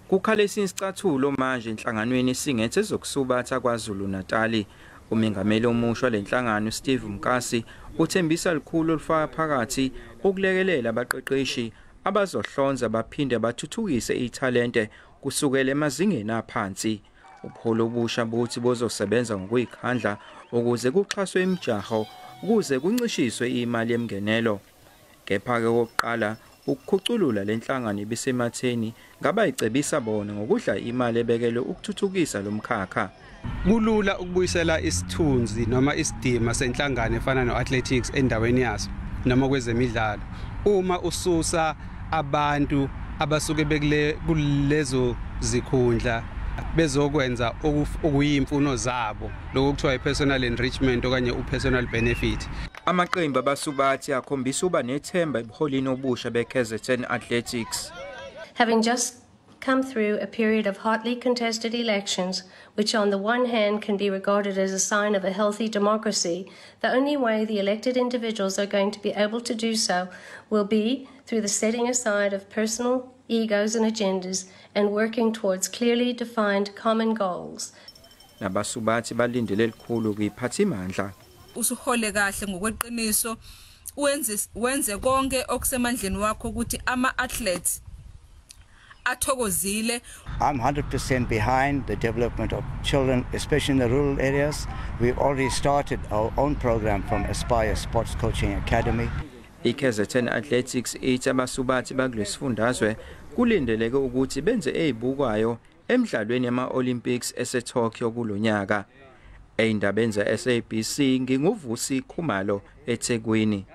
Kukhalesi isicathulo manje enhlanganweni isikhethe zokusubatha kwaZulu Natal. Umengameli omusha lenhlangano Steve Mkasi uthembisa likhulu olufaka phakathi ukulekelela abaqeqeshi abazohlonza baphinde bathuthukise ithalente kusukela emazingeni aphansi. Upholo obusha buthi bozosebenza ngokuyikhandla ukuze kuxhaswe imijaho ukuze kuncishiswe imali yemngenelo. Kepha-ke okokuqala ukukhuculula lenhlangano ibisematheni ngaba icebisa bona ngokudla imali ebekelwe ukuthuthukisa lomkhakha. Kulula ukubuyisela isithunzi noma isidima senhlangano efana no-athletics endaweni yaso noma kwezemidlalo uma ususa abantu abasuke kulezo zikhundla bezokwenza okuyimfuno zabo lokho kuthiwa i-personal enrichment okanye u-personal benefit. Amaqembu abasubathi akhombisa uba nethemba ebuholini obusha be-Natal Athletics. Having just come through a period of hotly contested elections, which on the one hand can be regarded as a sign of a healthy democracy, the only way the elected individuals are going to be able to do so will be through the setting aside of personal egos and agendas and working towards clearly defined common goals. Nabasubathi balindele likhulu kuyiphathimandla. Usuhole kahle ngokweqiniso wenze konke okusemandleni wakho ukuthi ama-athletes athokozile. I'm 100% behind the development of children, especially in the rural areas. We've already started our own program from Aspire Sports Coaching Academy. iKwaZulu Athletics ithi abasubathi bakulesifundazwe kulindeleke ukuthi benze ezibukwayo emidlalweni yama-Olympics eseTokyo kulonyaka. Eyindabeni ze SABC nginguvusi Khumalo eThekwini.